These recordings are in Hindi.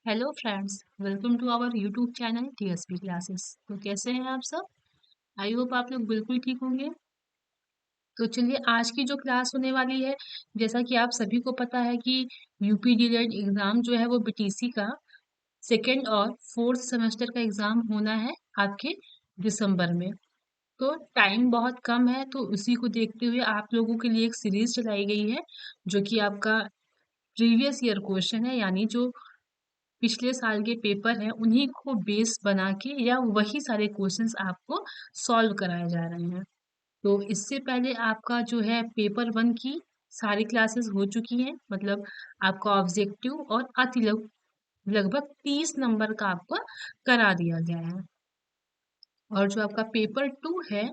Hello friends, welcome to our YouTube channel TSP classes. तो कैसे हैं आप सब? आई होप आप लोग बिल्कुल ठीक होंगे। तो चलिए आज की जो क्लास होने वाली है, जैसा कि आप सभी को पता है कि यूपी डीएलएड एग्जाम जो है वो बीटीसी का सेकेंड और फोर्थ सेमेस्टर का एग्जाम होना है आपके दिसंबर में। तो टाइम बहुत कम है, तो उसी को देखते हुए आप लोगों के लिए एक सीरीज चलाई गई है जो कि आपका प्रीवियस ईयर क्वेश्चन है, यानी जो पिछले साल के पेपर हैं उन्हीं को बेस बना के या वही सारे क्वेश्चंस आपको सॉल्व कराए जा रहे हैं। तो इससे पहले आपका जो है पेपर वन की सारी क्लासेस हो चुकी हैं, मतलब आपका ऑब्जेक्टिव और अति लगभग 30 नंबर का आपका करा दिया गया है। और जो आपका पेपर टू है,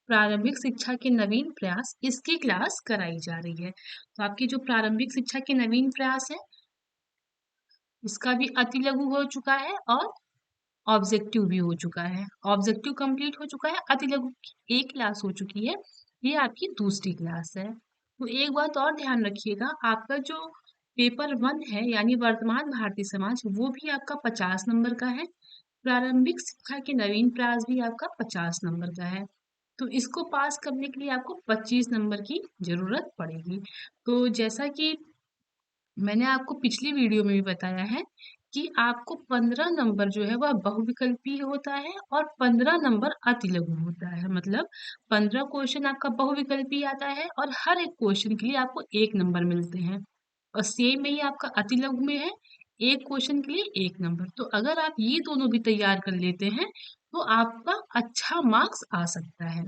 प्रारंभिक शिक्षा के नवीन प्रयास, इसकी क्लास कराई जा रही है। तो आपकी जो प्रारंभिक शिक्षा के नवीन प्रयास है, इसका भी अति लघु हो चुका है और ऑब्जेक्टिव भी हो चुका है। ऑब्जेक्टिव कंप्लीट हो चुका है, अति लघु की एक क्लास हो चुकी है। ये आपकी दूसरी क्लास है। तो एक बात और ध्यान रखिएगा, आपका जो पेपर वन है यानी वर्तमान भारतीय समाज, वो भी आपका 50 नंबर का है। प्रारंभिक शिक्षा के नवीन प्रयास भी आपका 50 नंबर का है। तो इसको पास करने के लिए आपको 25 नंबर की जरूरत पड़ेगी। तो जैसा कि मैंने आपको पिछली वीडियो में भी बताया है कि आपको 15 नंबर जो है वह बहुविकल्पी होता है और 15 नंबर अति लघु होता है। मतलब 15 क्वेश्चन आपका बहुविकल्पी आता है और हर एक क्वेश्चन के लिए आपको 1 नंबर मिलते हैं। और सेम ही आपका अति लघु में है, एक क्वेश्चन के लिए 1 नंबर। तो अगर आप ये दोनों भी तैयार कर लेते हैं तो आपका अच्छा मार्क्स आ सकता है।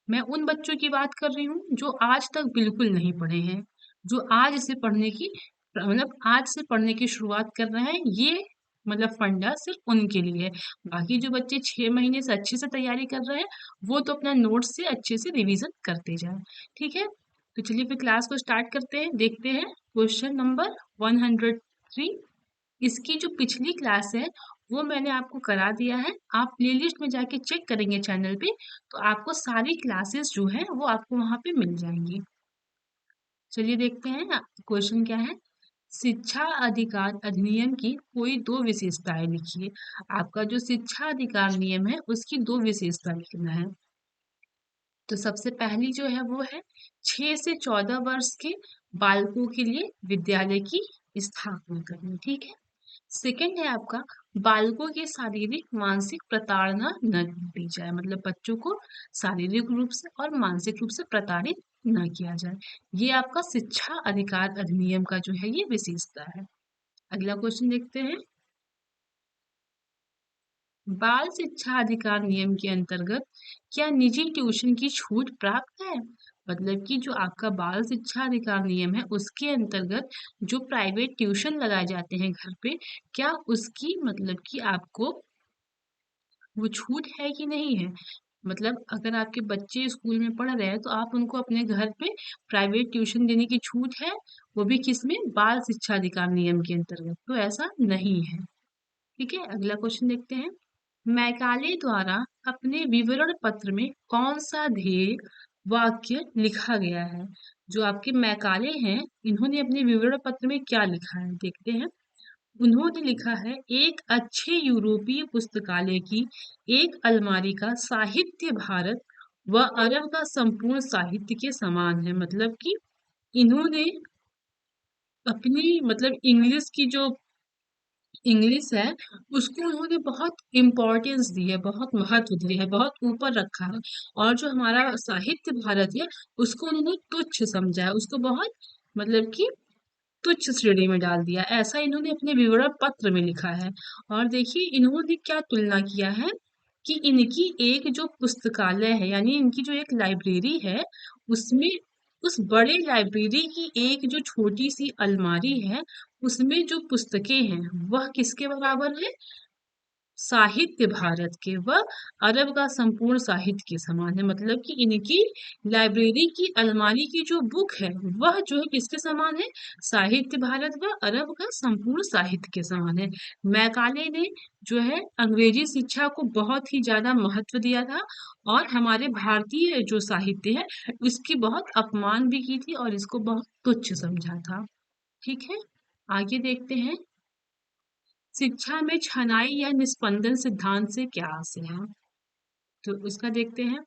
मैं उन बच्चों की बात कर रही हूँ जो आज तक बिल्कुल नहीं पढ़े हैं, जो आज इसे पढ़ने की मतलब आज से पढ़ने की शुरुआत कर रहे हैं। ये मतलब फंडा सिर्फ उनके लिए है। बाकी जो बच्चे 6 महीने से अच्छे से तैयारी कर रहे हैं, वो तो अपना नोट्स से अच्छे से रिवीजन करते जाएं। ठीक है, तो चलिए फिर क्लास को स्टार्ट करते हैं। देखते हैं क्वेश्चन नंबर 103। इसकी जो पिछली क्लास है वो मैंने आपको करा दिया है। आप प्लेलिस्ट में जाके चेक करेंगे चैनल पे, तो आपको सारी क्लासेस जो है वो आपको वहां पे मिल जाएंगी। चलिए देखते हैं क्वेश्चन क्या है। शिक्षा अधिकार अधिनियम की कोई दो विशेषताएं लिखिए। आपका जो शिक्षा अधिकार नियम है उसकी दो विशेषता लिखना है। तो सबसे पहली जो है वो है 6 से 14 वर्ष के बालकों के लिए विद्यालय की स्थापना करनी। ठीक है। सेकंड है आपका, बालकों की शारीरिक मानसिक प्रताड़ना न दी जाए, मतलब बच्चों को शारीरिक रूप से और मानसिक रूप से प्रताड़ित न किया जाए। ये आपका शिक्षा अधिकार अधिनियम का जो है ये विशेषता है। अगला क्वेश्चन देखते हैं। बाल शिक्षा अधिकार नियम के अंतर्गत क्या निजी ट्यूशन की छूट प्राप्त है? मतलब कि जो आपका बाल शिक्षा अधिकार नियम है उसके अंतर्गत जो प्राइवेट ट्यूशन लगाए जाते हैं घर पे, क्या उसकी मतलब कि आपको वो छूट है कि नहीं है? मतलब अगर आपके बच्चे स्कूल में पढ़ रहे हैं तो आप उनको अपने घर पे प्राइवेट ट्यूशन देने की छूट है, वो भी किसमें? बाल शिक्षा अधिकार नियम के अंतर्गत। तो ऐसा नहीं है। ठीक है, अगला क्वेश्चन देखते हैं। मैकाले द्वारा अपने विवरण पत्र में कौन सा ध्येय वाक्य लिखा गया है? जो आपके मैकाले हैं, इन्होंने अपने विवरण पत्र में क्या लिखा है देखते हैं। उन्होंने लिखा है, एक अच्छे यूरोपीय पुस्तकालय की एक अलमारी का साहित्य भारत व अरब का संपूर्ण साहित्य के समान है। मतलब कि इन्होंने अपनी मतलब इंग्लिश की जो इंग्लिश है उसको उन्होंने बहुत इम्पोर्टेंस दी है, बहुत महत्व दिया है, बहुत ऊपर रखा है। और जो हमारा साहित्य भारत है उसको उन्होंने तुच्छ समझा है, उसको बहुत मतलब कि तुच्छ श्रेणी में डाल दिया। ऐसा इन्होंने अपने विवरण पत्र में लिखा है। और देखिए इन्होंने क्या तुलना किया है कि इनकी एक जो पुस्तकालय है यानी इनकी जो एक लाइब्रेरी है, उसमें उस बड़े लाइब्रेरी की एक जो छोटी सी अलमारी है उसमें जो पुस्तकें हैं वह किसके बराबर है? साहित्य भारत के व अरब का संपूर्ण साहित्य के समान है। मतलब कि इनकी लाइब्रेरी की अलमारी की जो बुक है वह जो है किसके समान है? साहित्य भारत व अरब का संपूर्ण साहित्य के समान है। मैकाले ने जो है अंग्रेजी शिक्षा को बहुत ही ज्यादा महत्व दिया था और हमारे भारतीय जो साहित्य है इसकी बहुत अपमान भी की थी और इसको बहुत तुच्छ समझा था। ठीक है, आगे देखते हैं। शिक्षा में छनाई या निस्पंदन सिद्धांत से क्या आशय है? तो उसका देखते हैं।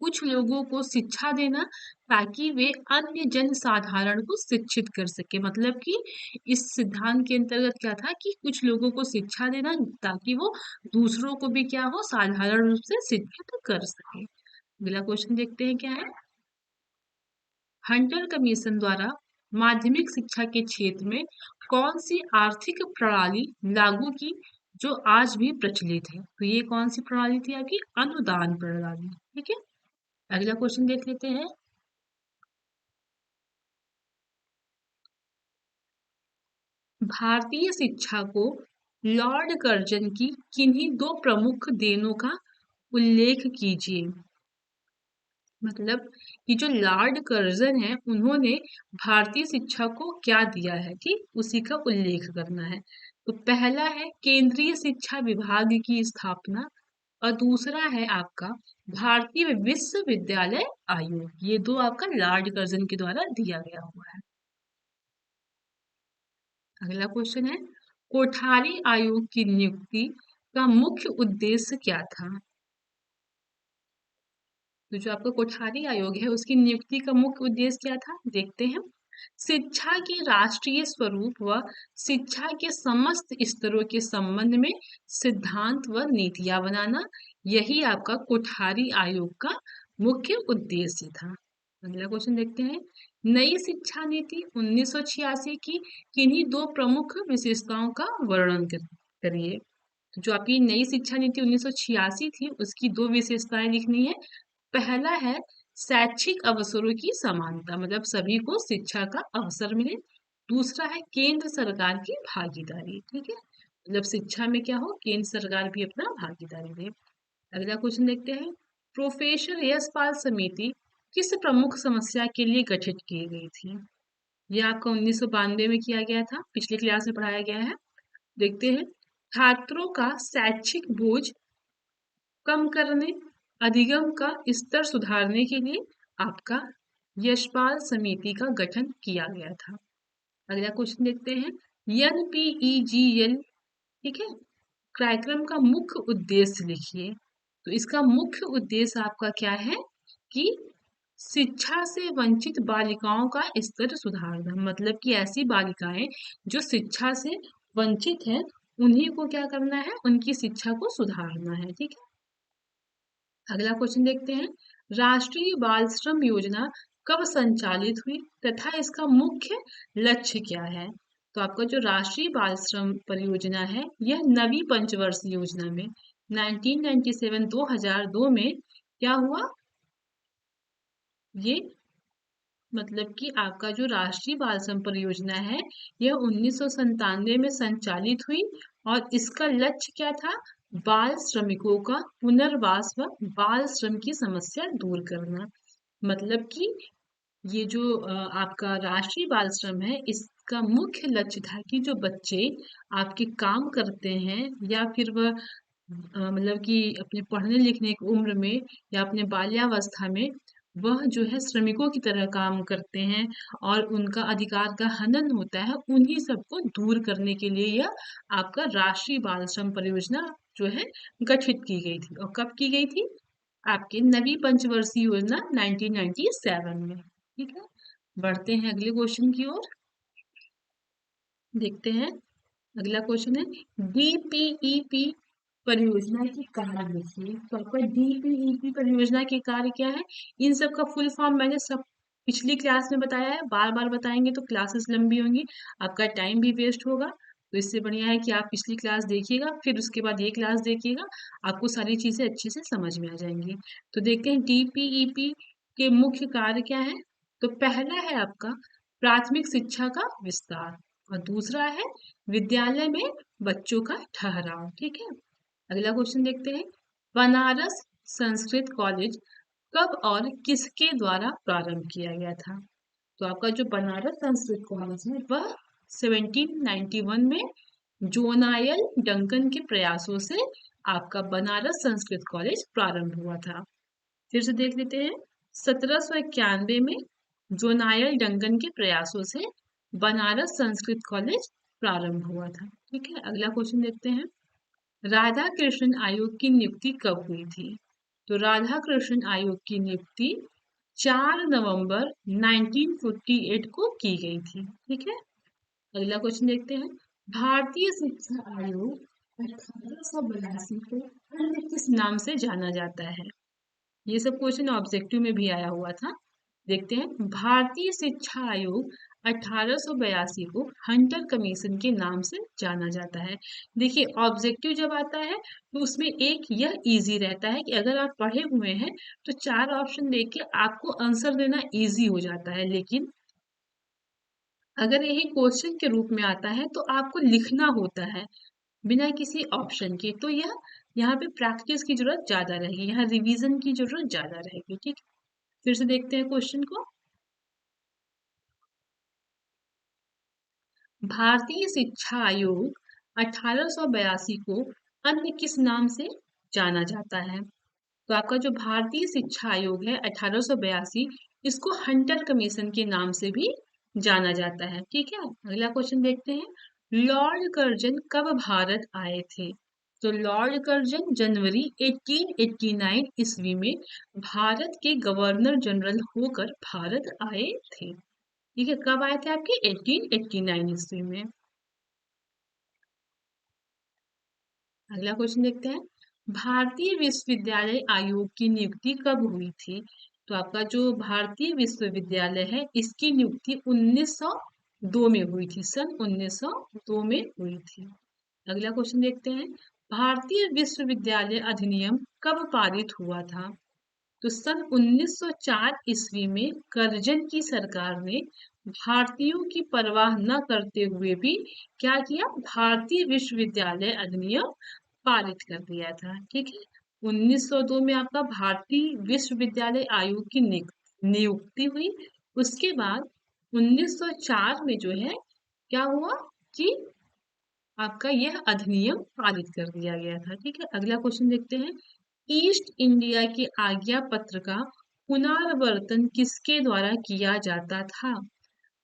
कुछ लोगों को शिक्षा देना ताकि वे अन्य जन साधारण को शिक्षित कर सके। मतलब कि इस सिद्धांत के अंतर्गत क्या था कि कुछ लोगों को शिक्षा देना ताकि वो दूसरों को भी क्या हो, साधारण रूप से शिक्षित कर सके। अगला क्वेश्चन देखते हैं क्या है। हंटर कमीशन द्वारा माध्यमिक शिक्षा के क्षेत्र में कौन सी आर्थिक प्रणाली लागू की जो आज भी प्रचलित है? तो ये कौन सी प्रणाली थी आपकी? अनुदान प्रणाली। ठीक है, अगला क्वेश्चन देख लेते हैं। भारतीय शिक्षा को लॉर्ड कर्जन की किन्हीं दो प्रमुख देनों का उल्लेख कीजिए। मतलब कि जो लॉर्ड कर्जन है उन्होंने भारतीय शिक्षा को क्या दिया है, ठीक, उसी का उल्लेख करना है। तो पहला है केंद्रीय शिक्षा विभाग की स्थापना और दूसरा है आपका भारतीय विश्वविद्यालय आयोग। ये दो आपका लॉर्ड कर्जन के द्वारा दिया गया हुआ है। अगला क्वेश्चन है कोठारी आयोग की नियुक्ति का मुख्य उद्देश्य क्या था? तो जो आपका कोठारी आयोग है उसकी नियुक्ति का मुख्य उद्देश्य क्या था, देखते हैं। शिक्षा के राष्ट्रीय स्वरूप व शिक्षा के समस्त स्तरों के संबंध में सिद्धांत व नीतियां बनाना, यही आपका कोठारी आयोग का मुख्य उद्देश्य था। अगला क्वेश्चन देखते हैं। नई शिक्षा नीति 1986 की किन्हीं दो प्रमुख विशेषताओं का वर्णन करिए। तो जो आपकी नई शिक्षा नीति 1986 थी उसकी दो विशेषताएं लिखनी है। पहला है शैक्षिक अवसरों की समानता, मतलब सभी को शिक्षा का अवसर मिले। दूसरा है केंद्र सरकार की भागीदारी। ठीक है, मतलब शिक्षा में क्या हो, केंद्र सरकार भी अपना भागीदारी दे। अगला क्वेश्चन देखते हैं। प्रोफेसर यशपाल समिति किस प्रमुख समस्या के लिए गठित की गई थी? ये आपका 1992 में किया गया था, पिछली क्लास में पढ़ाया गया है। देखते हैं। छात्रों का शैक्षिक बोझ कम करने, अधिगम का स्तर सुधारने के लिए आपका यशपाल समिति का गठन किया गया था। अगला क्वेश्चन देखते हैं। NPEGL, ठीक है, कार्यक्रम का मुख्य उद्देश्य लिखिए। तो इसका मुख्य उद्देश्य आपका क्या है कि शिक्षा से वंचित बालिकाओं का स्तर सुधारना। मतलब कि ऐसी बालिकाएं जो शिक्षा से वंचित हैं उन्हीं को क्या करना है, उनकी शिक्षा को सुधारना है। ठीक है, अगला क्वेश्चन देखते हैं। राष्ट्रीय बाल श्रम योजना कब संचालित हुई तथा इसका मुख्य लक्ष्य क्या है? तो आपका जो राष्ट्रीय बाल श्रम परियोजना है यह नवी पंचवर्षीय योजना में 1997 2002 में क्या हुआ, ये मतलब कि आपका जो राष्ट्रीय बाल श्रम परियोजना है यह 1997 में संचालित हुई और इसका लक्ष्य क्या था, बाल श्रमिकों का पुनर्वास व बाल श्रम की समस्या दूर करना। मतलब कि ये जो आपका राष्ट्रीय बाल श्रम है इसका मुख्य लक्ष्य था कि जो बच्चे आपके काम करते हैं या फिर वह मतलब कि अपने पढ़ने लिखने की उम्र में या अपने बाल्यावस्था में वह जो है श्रमिकों की तरह काम करते हैं और उनका अधिकार का हनन होता है, उन्हीं सबको दूर करने के लिए यह आपका राष्ट्रीय बाल श्रम परियोजना जो है गठित की गई थी। और कब की गई थी? आपके नवी पंचवर्षीय योजना 1997 में। ठीक है, बढ़ते हैं अगले क्वेश्चन की ओर। देखते हैं। अगला क्वेश्चन है डीपीईपी परियोजना के कार्य लिखिए। तो आपका डीपीईपी परियोजना के कार्य क्या है? इन सब का फुल फॉर्म मैंने सब पिछली क्लास में बताया है, बार बार बताएंगे तो क्लासेस लंबी होंगी, आपका टाइम भी वेस्ट होगा। तो इससे बढ़िया है कि आप पिछली क्लास देखिएगा फिर उसके बाद ये क्लास देखिएगा, आपको सारी चीजें अच्छे से समझ में आ जाएंगी। तो देखते हैं डीपीईपी के मुख्य कार्य क्या है। तो पहला है आपका प्राथमिक शिक्षा का विस्तार और दूसरा है विद्यालय में बच्चों का ठहराव। ठीक है, अगला क्वेश्चन देखते हैं। बनारस संस्कृत कॉलेज कब और किसके द्वारा प्रारंभ किया गया था? तो आपका जो बनारस संस्कृत कॉलेज है वह 1791 में जोनायल डंकन के प्रयासों से आपका बनारस संस्कृत कॉलेज प्रारंभ हुआ था। फिर से देख लेते हैं। 1791 में जोनायल डंकन के प्रयासों से बनारस संस्कृत कॉलेज प्रारंभ हुआ था। ठीक है, अगला क्वेश्चन देखते हैं। राधा कृष्ण आयोग की नियुक्ति कब हुई थी? तो राधा कृष्ण आयोग की नियुक्ति 4 नवंबर 1948 को की गई थी। ठीक है, अगला क्वेश्चन देखते हैं। भारतीय शिक्षा आयोग 1882 को अन्य किस नाम से जाना जाता है? ये सब क्वेश्चन ऑब्जेक्टिव में भी आया हुआ था। देखते हैं, भारतीय शिक्षा आयोग 1882 को हंटर कमीशन के नाम से जाना जाता है। देखिए, ऑब्जेक्टिव जब आता है तो उसमें एक यह इजी रहता है कि अगर आप पढ़े हुए हैं तो 4 ऑप्शन देके आपको आंसर देना इजी हो जाता है, लेकिन अगर यही क्वेश्चन के रूप में आता है तो आपको लिखना होता है बिना किसी ऑप्शन के, तो यह यहाँ पे प्रैक्टिस की जरूरत ज्यादा रहेगी, यहाँ रिवीजन की जरूरत ज्यादा रहेगी। ठीक, फिर से देखते हैं क्वेश्चन को। भारतीय शिक्षा आयोग 1882 को अन्य किस नाम से जाना जाता है? तो आपका जो भारतीय शिक्षा आयोग है 1882, इसको हंटर कमीशन के नाम से भी जाना जाता है। ठीक है, अगला क्वेश्चन देखते हैं। लॉर्ड कर्जन कब भारत आए थे? तो लॉर्ड कर्जन जनवरी 1889 ईस्वी में भारत के गवर्नर जनरल होकर भारत आए थे। ठीक है, कब आए थे आपके 1889 ईस्वी में। अगला क्वेश्चन देखते हैं। भारतीय विश्वविद्यालय आयोग की नियुक्ति कब हुई थी? तो आपका जो भारतीय विश्वविद्यालय है इसकी नियुक्ति 1902 में हुई थी, सन 1902 में हुई थी। अगला क्वेश्चन देखते हैं। भारतीय विश्वविद्यालय अधिनियम कब पारित हुआ था? तो सन 1904 ईस्वी में करजन की सरकार ने भारतीयों की परवाह न करते हुए भी क्या किया? भारतीय विश्वविद्यालय अधिनियम पारित कर दिया था। ठीक है, 1902 में आपका भारतीय विश्वविद्यालय आयोग की नियुक्ति हुई। उसके बाद 1904 में जो है क्या हुआ कि आपका यह अधिनियम पारित कर दिया गया था। ठीक है, अगला क्वेश्चन देखते हैं। ईस्ट इंडिया के आज्ञा पत्र का पुनरावर्तन किसके द्वारा किया जाता था?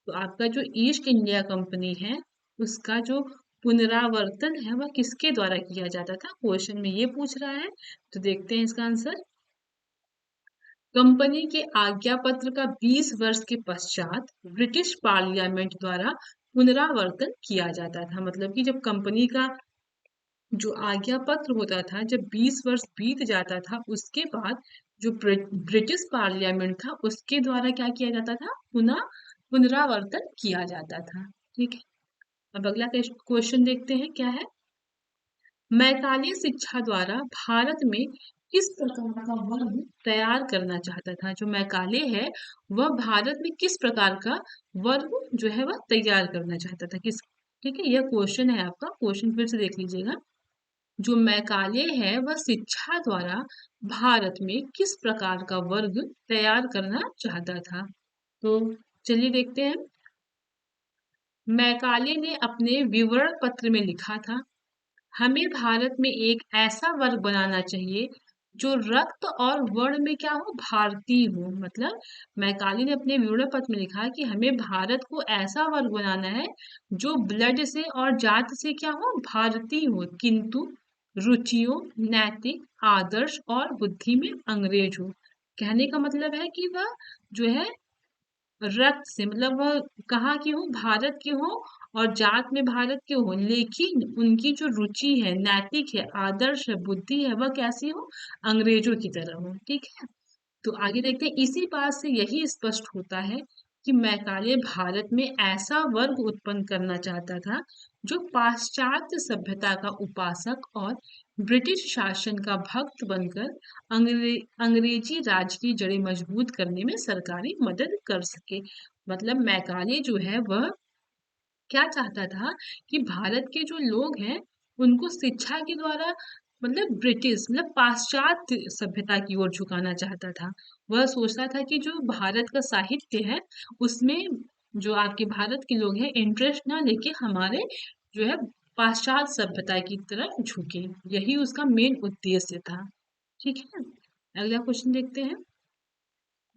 तो आपका जो ईस्ट इंडिया कंपनी है उसका जो पुनरावर्तन है वह किसके द्वारा किया जाता था? क्वेश्चन में ये पूछ रहा है, तो देखते हैं इसका आंसर। कंपनी के आज्ञा पत्र का 20 वर्ष के पश्चात ब्रिटिश पार्लियामेंट द्वारा पुनरावर्तन किया जाता था। मतलब कि जब कंपनी का जो आज्ञा पत्र होता था, जब 20 वर्ष बीत जाता था उसके बाद जो ब्रिटिश पार्लियामेंट था उसके द्वारा क्या किया जाता था? पुनरावर्तन किया जाता था। ठीक है, अब अगला क्वेश्चन देखते हैं क्या है। मैकाले शिक्षा द्वारा भारत में किस प्रकार का वर्ग तैयार करना चाहता था? जो मैकाले है वह भारत में किस प्रकार का वर्ग जो है वह तैयार करना चाहता था, किस? ठीक है, यह क्वेश्चन है आपका, क्वेश्चन फिर से देख लीजिएगा। जो मैकाले है वह शिक्षा द्वारा भारत में किस प्रकार का वर्ग तैयार करना चाहता था? तो चलिए देखते हैं। मैकाले ने अपने विवरण पत्र में लिखा था, हमें भारत में एक ऐसा वर्ग बनाना चाहिए जो रक्त और वर्ण में क्या हो? भारतीय हो। मतलब मैकाले ने अपने विवरण पत्र में लिखा कि हमें भारत को ऐसा वर्ग बनाना है जो ब्लड से और जात से क्या हो? भारतीय हो, किंतु रुचियों, नैतिक आदर्श और बुद्धि में अंग्रेज हो। कहने का मतलब है कि वह जो है रक्त से, मतलब वह कहाँ के हो? भारत के हो, और जात में भारत के हो, लेकिन उनकी जो रुचि है, नैतिक है, आदर्श है, बुद्धि है, वह कैसी हो? अंग्रेजों की तरह हो। ठीक है, तो आगे देखते हैं। इसी बात से यही स्पष्ट होता है कि मैकाले भारत में ऐसा वर्ग उत्पन्न करना चाहता था जो पाश्चात्य सभ्यता का उपासक और ब्रिटिश शासन का भक्त बनकर अंग्रेजी राज की जड़ें मजबूत करने में सरकारी मदद कर सके। मतलब मैकाले जो है वह क्या चाहता था कि भारत के जो लोग हैं उनको शिक्षा के द्वारा मतलब ब्रिटिश मतलब पाश्चात्य सभ्यता की ओर झुकाना चाहता था। वह सोचता था कि जो भारत का साहित्य है उसमें जो आपके भारत के लोग हैं इंटरेस्ट ना लेके हमारे जो है पाश्चात्य सभ्यता की तरफ झुके, यही उसका मेन उद्देश्य था। ठीक है, अगला क्वेश्चन देखते हैं।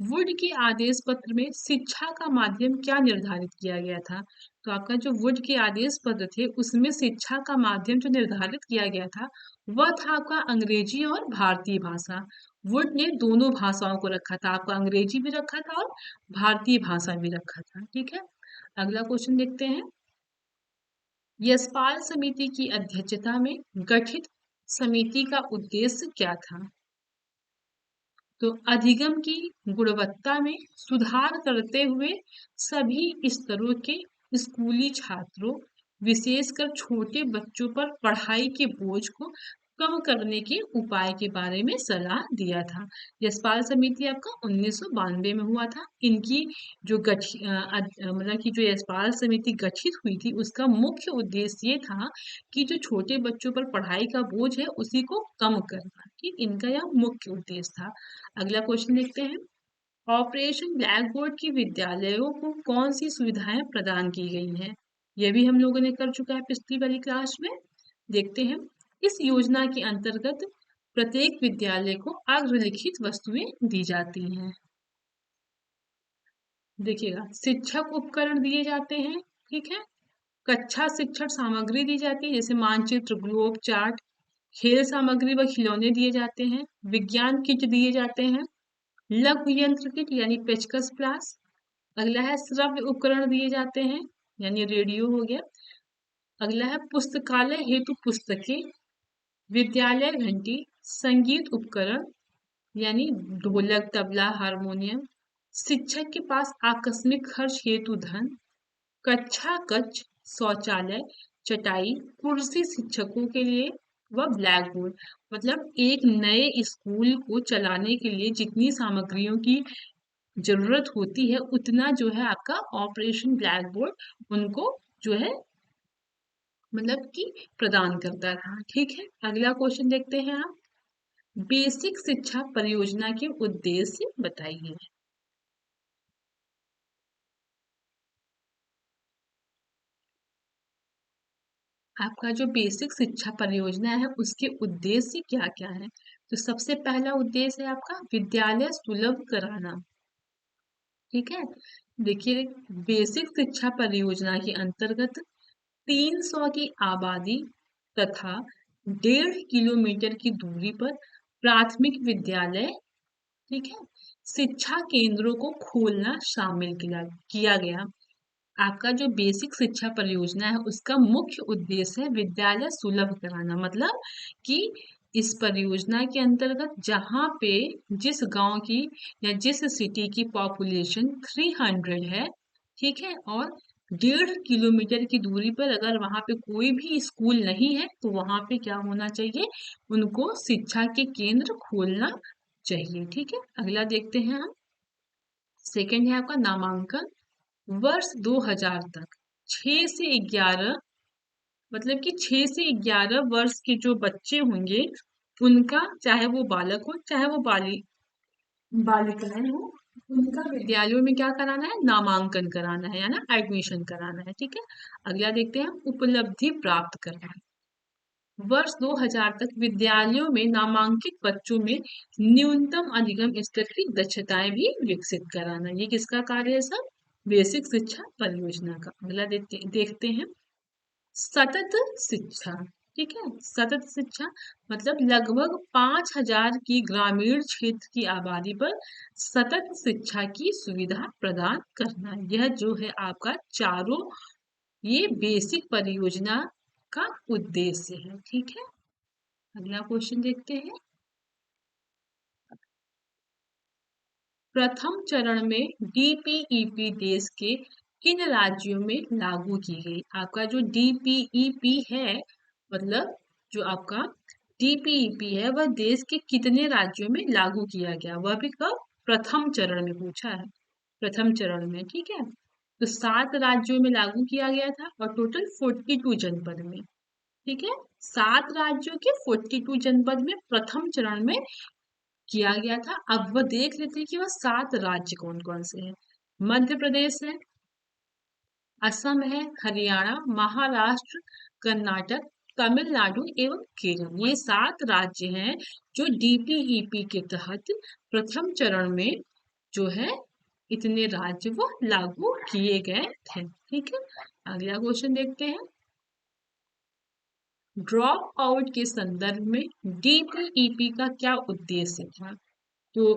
वुड के आदेश पत्र में शिक्षा का माध्यम क्या निर्धारित किया गया था? तो आपका जो वुड के आदेश पत्र थे उसमें शिक्षा का माध्यम जो निर्धारित किया गया था वह था आपका अंग्रेजी और भारतीय भाषा। वुड ने दोनों भाषाओं को रखा था, आपका अंग्रेजी भी रखा था और भारतीय भाषा भी रखा था। ठीक है, अगला क्वेश्चन देखते हैं। यशपाल समिति की अध्यक्षता में गठित समिति का उद्देश्य क्या था? तो अधिगम की गुणवत्ता में सुधार करते हुए सभी स्तरों के स्कूली छात्रों, विशेषकर छोटे बच्चों पर पढ़ाई के बोझ को कम करने के उपाय के बारे में सलाह दिया था। यशपाल समिति आपका 1992 में हुआ था। इनकी जो मतलब कि जो यशपाल समिति गठित हुई थी उसका मुख्य उद्देश्य ये था कि जो छोटे बच्चों पर पढ़ाई का बोझ है उसी को कम करना। ठीक, इनका यह मुख्य उद्देश्य था। अगला क्वेश्चन देखते हैं। ऑपरेशन ब्लैक बोर्ड की विद्यालयों को कौन सी सुविधाएं प्रदान की गई हैं? यह भी हम लोगों ने कर चुका है पिछली वाली क्लास में। देखते हैं। इस योजना के अंतर्गत प्रत्येक विद्यालय को अग्रलिखित वस्तुएं दी जाती हैं। देखिएगा, शिक्षक उपकरण दिए जाते हैं। ठीक है, कक्षा शिक्षण सामग्री दी जाती है जैसे मानचित्र, ग्लोब चार्ट, खेल सामग्री व खिलौने दिए जाते हैं, विज्ञान किट दिए जाते हैं, लघु यंत्र किट यानी पेचकस प्लास। अगला है श्रव्य उपकरण दिए जाते हैं यानी रेडियो हो गया। अगला है पुस्तकालय हेतु पुस्तकें, विद्यालय घंटी, संगीत उपकरण यानी ढोलक, तबला, हारमोनियम, शिक्षक के पास आकस्मिक खर्च हेतु धन, कक्षा कक्ष, शौचालय, चटाई, कुर्सी शिक्षकों के लिए व ब्लैक बोर्ड। मतलब एक नए स्कूल को चलाने के लिए जितनी सामग्रियों की जरूरत होती है उतना जो है आपका ऑपरेशन ब्लैक बोर्ड उनको जो है मतलब कि प्रदान करता था। ठीक है, अगला क्वेश्चन देखते हैं आप। बेसिक शिक्षा परियोजना के उद्देश्य बताइए। आपका जो बेसिक शिक्षा परियोजना है उसके उद्देश्य क्या क्या है? तो सबसे पहला उद्देश्य है आपका विद्यालय सुलभ कराना। ठीक है, देखिए, बेसिक शिक्षा परियोजना के अंतर्गत 300 की आबादी तथा 1.5 किलोमीटर की दूरी पर प्राथमिक विद्यालय, ठीक है, शिक्षा केंद्रों को खोलना शामिल किया गया। आपका जो बेसिक शिक्षा परियोजना है उसका मुख्य उद्देश्य है विद्यालय सुलभ कराना। मतलब कि इस परियोजना के अंतर्गत जहाँ पे जिस गांव की या जिस सिटी की पॉपुलेशन 300 है, ठीक है, और 1.5 किलोमीटर की दूरी पर अगर वहां पे कोई भी स्कूल नहीं है तो वहां पे क्या होना चाहिए, उनको शिक्षा के केंद्र खोलना चाहिए। ठीक है, अगला देखते हैं हम। सेकंड है आपका नामांकन। वर्ष 2000 तक 6 से 11, मतलब कि 6 से 11 वर्ष के जो बच्चे होंगे उनका, चाहे वो बालक हो चाहे वो बालिकाएं हो, उनका विद्यालयों में क्या कराना है, नामांकन कराना है या ना एडमिशन कराना है। ठीक है, अगला देखते हैं हम उपलब्धि प्राप्त करना। वर्ष 2000 तक विद्यालयों में नामांकित बच्चों में न्यूनतम अधिगम स्तर की दक्षताएं भी विकसित कराना। ये किसका कार्य है सब? बेसिक शिक्षा परियोजना का। अगला देखते हैं सतत शिक्षा। ठीक है, सतत शिक्षा मतलब लगभग 5,000 की ग्रामीण क्षेत्र की आबादी पर सतत शिक्षा की सुविधा प्रदान करना। यह जो है आपका चारों ये बेसिक परियोजना का उद्देश्य है। ठीक है, अगला क्वेश्चन देखते हैं। प्रथम चरण में डीपीईपी देश के किन राज्यों में लागू की गई? आपका जो डीपीईपी है, मतलब जो आपका डीपीईपी है वह देश के कितने राज्यों में लागू किया गया? वह भी कब? प्रथम चरण में पूछा है, प्रथम चरण में। ठीक है, तो 7 राज्यों में लागू किया गया था और टोटल 42 जनपद में। ठीक है, 7 राज्यों के 42 जनपद में प्रथम चरण में किया गया था। अब वह देख लेते हैं कि वह 7 राज्य कौन कौन से हैं। मध्य प्रदेश है, असम है, हरियाणा, महाराष्ट्र, कर्नाटक, तमिलनाडु एवं केरल। ये 7 राज्य हैं जो डीपीईपी के तहत प्रथम चरण में जो है इतने राज्य वो लागू किए गए थे। ठीक है, अगला क्वेश्चन देखते हैं। ड्रॉप आउट के संदर्भ में डीपीईपी का क्या उद्देश्य था? तो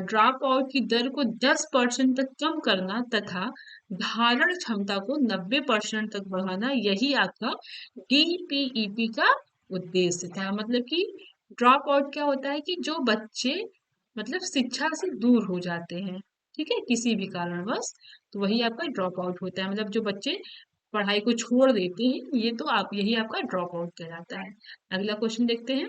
ड्रॉप आउट की दर को 10% तक कम करना तथा धारण क्षमता को 90% तक बढ़ाना, यही आपका डीपीईपी का उद्देश्य था। मतलब कि ड्रॉप आउट क्या होता है कि जो बच्चे मतलब शिक्षा से दूर हो जाते हैं, ठीक है, किसी भी कारणवश, तो वही आपका ड्रॉप आउट होता है। मतलब जो बच्चे पढ़ाई को छोड़ देते हैं, ये तो आप यही आपका ड्रॉप आउट कहलाता है। अगला क्वेश्चन देखते हैं।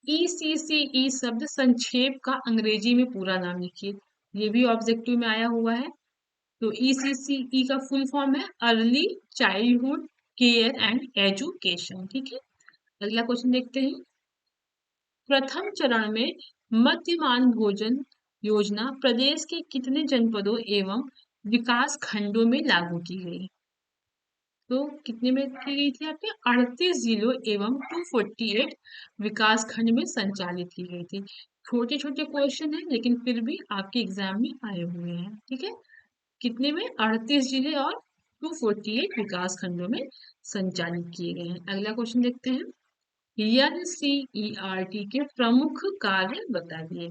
ईसीसीई शब्द संक्षेप का अंग्रेजी में पूरा नाम लिखिए। ये भी ऑब्जेक्टिव में आया हुआ है। तो ईसीसीई का फुल फॉर्म है early childhood care and education. ठीक है, अगला क्वेश्चन देखते हैं। प्रथम चरण में मध्यमान भोजन योजना प्रदेश के कितने जनपदों एवं विकास खंडों में लागू की गई? तो कितने में की गई थी? आपके 38 जिलों एवं 248 विकास खंड में संचालित की गई थी। छोटे छोटे क्वेश्चन है लेकिन फिर भी आपके एग्जाम में आए हुए हैं। ठीक है, कितने में? 38 जिले और 248 विकास खंडों में संचालित किए गए हैं। अगला क्वेश्चन देखते हैं। एनसीईआरटी के प्रमुख कार्य बताइए।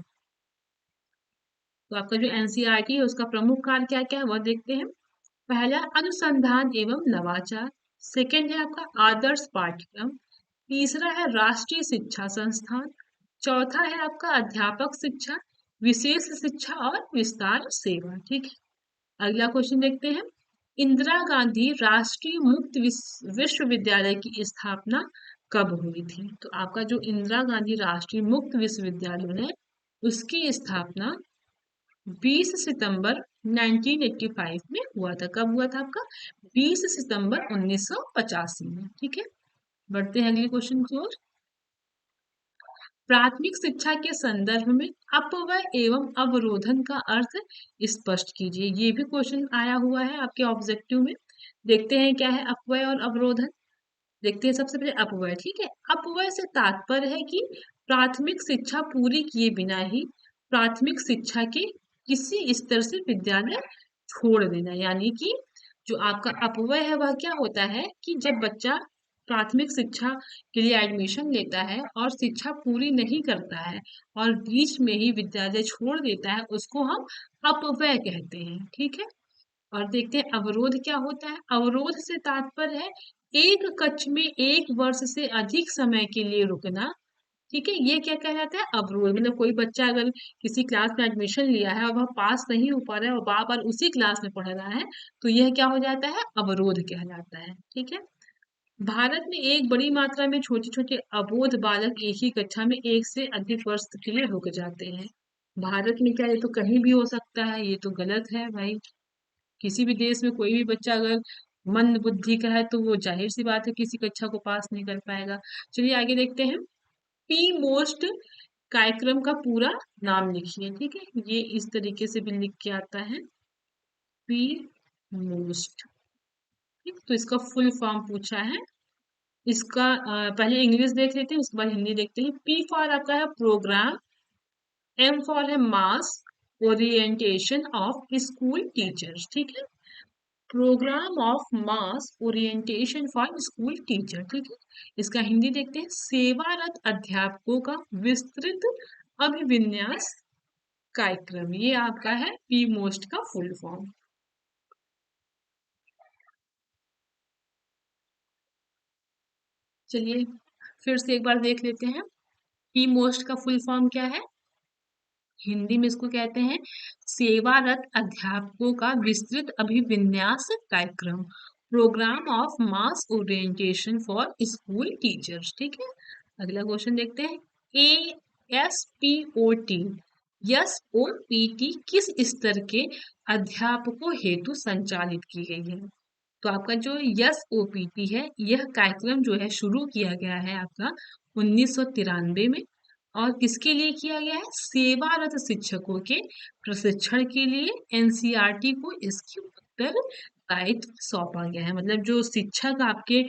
तो आपका जो एनसीईआरटी है उसका प्रमुख कार्य क्या क्या है वह देखते हैं। पहला, अनुसंधान एवं नवाचार। सेकंड है आपका आदर्श पाठ्यक्रम। तीसरा है राष्ट्रीय शिक्षा संस्थान। चौथा है आपका अध्यापक शिक्षा, विशेष शिक्षा और विस्तार सेवा। ठीक है, अगला क्वेश्चन देखते हैं। इंदिरा गांधी राष्ट्रीय मुक्त विश्वविद्यालय की स्थापना कब हुई थी? तो आपका जो इंदिरा गांधी राष्ट्रीय मुक्त विश्वविद्यालय है उसकी स्थापना 20 सितंबर 1985 में हुआ था। कब हुआ था आपका? 20 सितंबर 1985 में। ठीक है, बढ़ते हैं अगले क्वेश्चन की ओर। प्राथमिक शिक्षा के संदर्भ में अपव्यय एवं अवरोधन का अर्थ स्पष्ट कीजिए। ये भी क्वेश्चन आया हुआ है आपके ऑब्जेक्टिव में। देखते हैं क्या है अपव्यय और अवरोधन। देखते हैं सबसे पहले अपव्यय। ठीक है, अपव्यय से तात्पर्य है कि प्राथमिक शिक्षा पूरी किए बिना ही प्राथमिक शिक्षा के किसी स्तर से विद्यालय छोड़ देना। यानी कि जो आपका अपव्यय है वह क्या होता है कि जब बच्चा प्राथमिक शिक्षा के लिए एडमिशन लेता है और शिक्षा पूरी नहीं करता है और बीच में ही विद्यालय छोड़ देता है, उसको हम अपव्यय कहते हैं। ठीक है, और देखते हैं अवरोध क्या होता है। अवरोध से तात्पर्य है एक कक्ष में एक वर्ष से अधिक समय के लिए रुकना। ठीक है, ये क्या कहलाता है? अवरोध। मतलब कोई बच्चा अगर किसी क्लास में एडमिशन लिया है और वह पास नहीं हो पा रहा है और बार बार उसी क्लास में पढ़ रहा है, तो यह क्या हो जाता है? अवरोध कहलाता है। ठीक है, भारत में एक बड़ी मात्रा में छोटे छोटे अबोध बालक एक ही कक्षा में एक से अधिक वर्ष के लिए रुक जाते हैं। भारत में क्या? ये तो कहीं भी हो सकता है, ये तो गलत है भाई। किसी भी देश में कोई भी बच्चा अगर मंद बुद्धि का है तो वो जाहिर सी बात है किसी कक्षा को पास नहीं कर पाएगा। चलिए आगे देखते हैं। पी मोस्ट कार्यक्रम का पूरा नाम लिखिए। ठीक है, ये इस तरीके से भी लिख के आता है, पी मोस्ट। ठीक, तो इसका फुल फॉर्म पूछा है। इसका पहले इंग्लिश देख लेते हैं उसके बाद हिंदी देखते हैं। पी फॉर आपका है प्रोग्राम, एम फॉर है mass orientation of school teachers. ठीक है, programme of mass orientation for school teacher. ठीक है, इसका हिंदी देखते हैं। सेवारत अध्यापकों का विस्तृत अभिविन्यास कार्यक्रम। ये आपका है पी मोस्ट का फुल फॉर्म। चलिए फिर से एक बार देख लेते हैं। पी मोस्ट का फुल फॉर्म क्या है? हिंदी में इसको कहते हैं सेवारत अध्यापकों का विस्तृत अभिविन्यास कार्यक्रम, programme of mass orientation for school teachers. ठीक है, अगला क्वेश्चन देखते हैं। A S P O T S O P T किस स्तर के अध्यापकों हेतु संचालित की गई है? तो आपका जो यस ओ पी टी है यह कार्यक्रम जो है शुरू किया गया है आपका 1993 में। और किसके लिए किया गया है? सेवारत शिक्षकों के प्रशिक्षण के लिए एनसीईआरटी को इसकी उत्तरदायित्व सौंपा गया है। मतलब जो शिक्षक आपके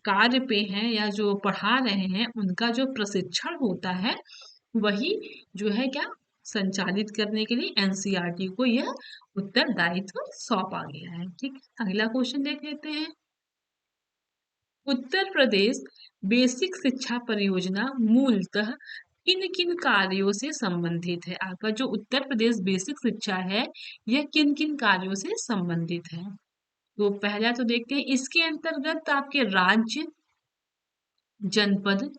कार्य पे हैं या जो पढ़ा रहे हैं उनका जो प्रशिक्षण होता है वही जो है क्या संचालित करने के लिए एनसीईआरटी को यह उत्तरदायित्व सौंपा गया है। ठीक है, अगला क्वेश्चन देख लेते हैं। उत्तर प्रदेश बेसिक शिक्षा परियोजना मूलतः किन किन कार्यों से संबंधित है? आपका जो उत्तर प्रदेश बेसिक शिक्षा है यह किन किन कार्यों से संबंधित है? तो पहला तो देखते हैं, इसके अंतर्गत आपके राज्य, जनपद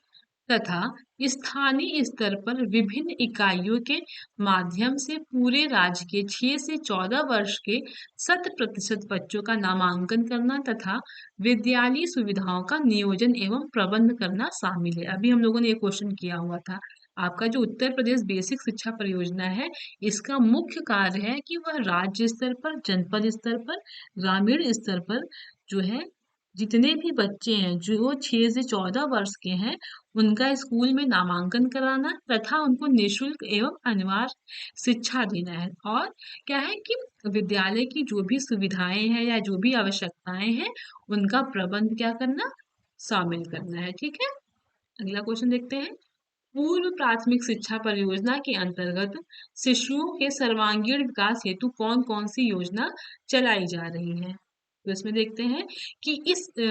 तथा स्थानीय स्तर पर विभिन्न इकाइयों के माध्यम से पूरे राज्य के 6 से 14 वर्ष के 100% बच्चों का नामांकन करना तथा विद्यालयी सुविधाओं का नियोजन एवं प्रबंध करना शामिल है। अभी हम लोगों ने ये क्वेश्चन किया हुआ था। आपका जो उत्तर प्रदेश बेसिक शिक्षा परियोजना है, इसका मुख्य कार्य है कि वह राज्य स्तर पर, जनपद स्तर पर, ग्रामीण स्तर पर जो है जितने भी बच्चे हैं जो 6 से 14 वर्ष के हैं, उनका स्कूल में नामांकन कराना तथा उनको निःशुल्क एवं अनिवार्य शिक्षा देना है। और क्या है कि विद्यालय की जो भी सुविधाएं हैं या जो भी आवश्यकताएं हैं, उनका प्रबंध क्या करना, शामिल करना है। ठीक है, अगला क्वेश्चन देखते हैं। पूर्व प्राथमिक शिक्षा परियोजना के अंतर्गत शिशुओं के सर्वांगीण विकास हेतु कौन कौन सी योजना चलाई जा रही है? तो इसमें देखते हैं कि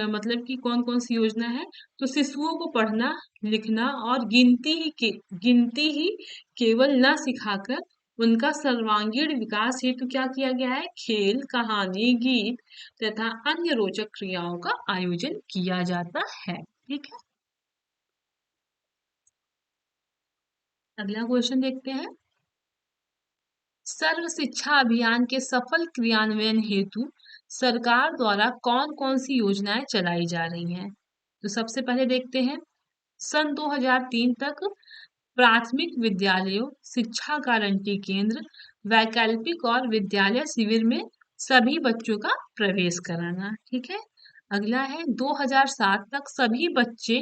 मतलब कि कौन कौन सी योजना है। तो शिशुओं को पढ़ना, लिखना और गिनती ही केवल न सिखाकर उनका सर्वांगीण विकास हेतु क्या किया गया है, खेल, कहानी, गीत तथा अन्य रोचक क्रियाओं का आयोजन किया जाता है। ठीक है, अगला क्वेश्चन देखते हैं। सर्व शिक्षा अभियान के सफल क्रियान्वयन हेतु सरकार द्वारा कौन कौन सी योजनाएं चलाई जा रही हैं? तो सबसे पहले देखते हैं, सन 2003 तक प्राथमिक विद्यालयों, शिक्षा गारंटी केंद्र, वैकल्पिक और विद्यालय शिविर में सभी बच्चों का प्रवेश कराना। ठीक है, अगला है 2007 तक सभी बच्चे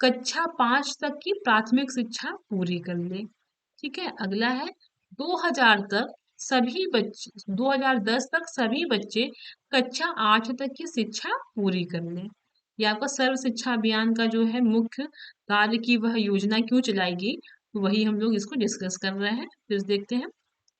कक्षा 5 तक की प्राथमिक शिक्षा पूरी कर ले। ठीक है, अगला है 2000 तक सभी बच्चे 2010 तक सभी बच्चे कक्षा 8 तक की शिक्षा पूरी कर लें। ये आपका सर्व शिक्षा अभियान का जो है मुख्य कार्य की वह योजना क्यों चलाई गई, तो वही हम लोग इसको डिस्कस कर रहे हैं। फिर देखते हैं,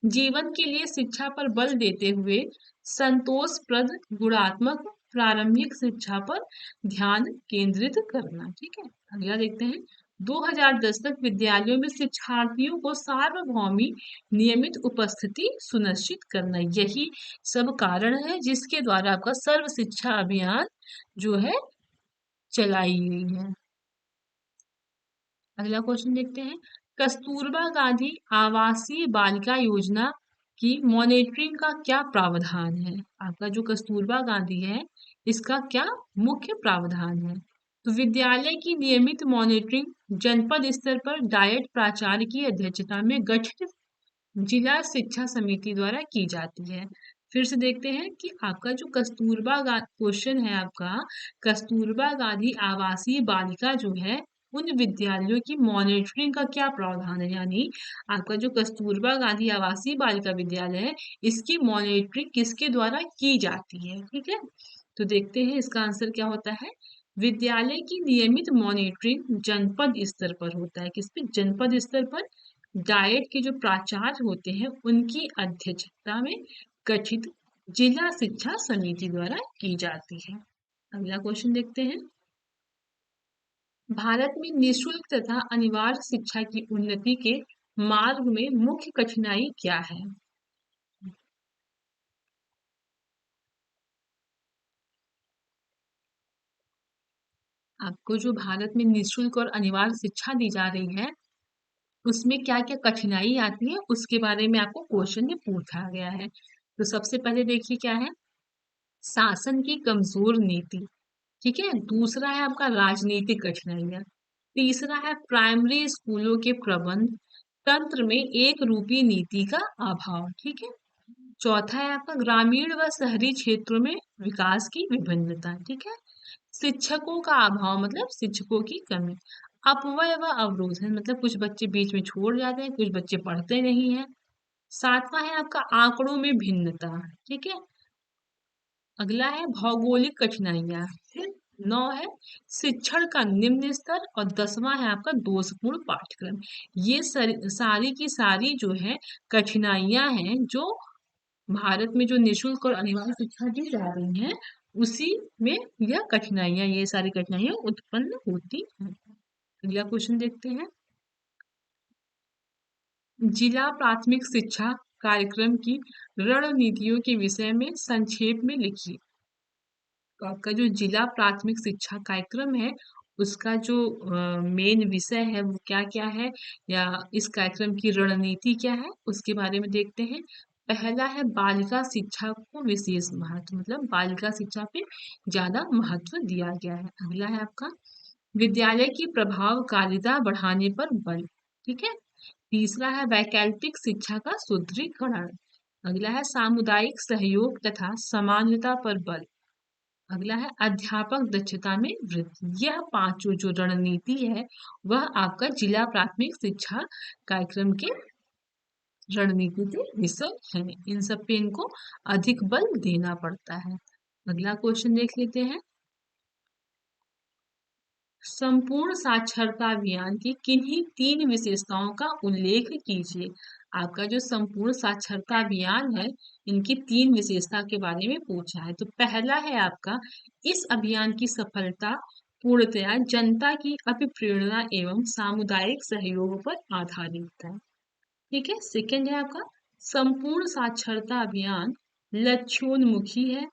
जीवन के लिए शिक्षा पर बल देते हुए संतोषप्रद गुणात्मक प्रारंभिक शिक्षा पर ध्यान केंद्रित करना। ठीक है, अगला देखते हैं, 2010 तक विद्यालयों में शिक्षार्थियों को सार्वभौमिक नियमित उपस्थिति सुनिश्चित करना। यही सब कारण है जिसके द्वारा आपका सर्व शिक्षा अभियान जो है चलाई गई है। अगला क्वेश्चन देखते हैं, कस्तूरबा गांधी आवासीय बालिका योजना की मॉनिटरिंग का क्या प्रावधान है? आपका जो कस्तूरबा गांधी है, इसका क्या मुख्य प्रावधान है? तो विद्यालय की नियमित मॉनिटरिंग जनपद स्तर पर डायट प्राचार्य की अध्यक्षता में गठित जिला शिक्षा समिति द्वारा की जाती है। फिर से देखते हैं कि आपका जो क्वेश्चन है आपका, कस्तूरबा गांधी आवासीय बालिका जो है, उन विद्यालयों की मॉनिटरिंग का क्या प्रावधान है? यानी आपका जो कस्तूरबा गांधी आवासीय बालिका विद्यालय है, इसकी मॉनिटरिंग किसके द्वारा की जाती है? ठीक है, तो देखते हैं इसका आंसर क्या होता है। विद्यालय की नियमित मॉनिटरिंग जनपद स्तर पर होता है। किस पे? जनपद स्तर पर डायट के जो प्राचार्य होते हैं, उनकी अध्यक्षता में गठित जिला शिक्षा समिति द्वारा की जाती है। अगला क्वेश्चन देखते हैं, भारत में निःशुल्क तथा अनिवार्य शिक्षा की उन्नति के मार्ग में मुख्य कठिनाई क्या है? आपको जो भारत में निःशुल्क और अनिवार्य शिक्षा दी जा रही है, उसमें क्या-क्या कठिनाई आती है, उसके बारे में आपको क्वेश्चन में पूछा गया है। तो सबसे पहले देखिए क्या है, शासन की कमजोर नीति। ठीक है, दूसरा है आपका राजनीतिक कठिनाइयां, तीसरा है प्राइमरी स्कूलों के प्रबंध तंत्र में एक रूपी नीति का अभाव। ठीक है, चौथा है आपका ग्रामीण व शहरी क्षेत्रों में विकास की विभिन्नता। ठीक है, शिक्षकों का अभाव मतलब शिक्षकों की कमी, अपव्यय व अवरोधन मतलब कुछ बच्चे बीच में छोड़ जाते हैं, कुछ बच्चे पढ़ते नहीं है। सातवां है आपका आंकड़ों में भिन्नता। ठीक है, अगला है भौगोलिक कठिनाइयां। फिर 9 है शिक्षण का निम्न स्तर और 10वां है आपका दोषपूर्ण पाठ्यक्रम। ये सारी की सारी जो है कठिनाइयां हैं जो भारत में जो निशुल्क और अनिवार्य शिक्षा दी जा रही है उसी में यह कठिनाइयां ये सारी कठिनाइयां उत्पन्न होती हैं। अगला क्वेश्चन देखते हैं। जिला प्राथमिक शिक्षा कार्यक्रम की रणनीतियों के विषय में संक्षेप में लिखिए। तो आपका जो जिला प्राथमिक शिक्षा कार्यक्रम है उसका जो मेन विषय है वो क्या क्या है या इस कार्यक्रम की रणनीति क्या है उसके बारे में देखते हैं। पहला है बालिका शिक्षा को विशेष महत्व, मतलब बालिका शिक्षा पे ज्यादा महत्व दिया गया है। अगला है आपका विद्यालय की प्रभावकारिता बढ़ाने पर बल। ठीक है। तीसरा है वैकल्पिक शिक्षा का सुदृढ़ीकरण। अगला है सामुदायिक सहयोग तथा समानता पर बल। अगला है अध्यापक दक्षता में वृद्धि। यह पांचों जो रणनीति है वह आपका जिला प्राथमिक शिक्षा कार्यक्रम के रणनीति के विषय है। इन सब पे इनको अधिक बल देना पड़ता है। अगला क्वेश्चन देख लेते हैं। संपूर्ण साक्षरता अभियान की किन्हीं 3 विशेषताओं का उल्लेख कीजिए। आपका जो संपूर्ण साक्षरता अभियान है इनकी 3 विशेषता के बारे में पूछा है। तो पहला है आपका इस अभियान की सफलता पूर्णतया जनता की अभिप्रेरणा एवं सामुदायिक सहयोग पर आधारित है। ठीक है। सेकंड है आपका संपूर्ण साक्षरता अभियान लक्ष्योन्मुखी है,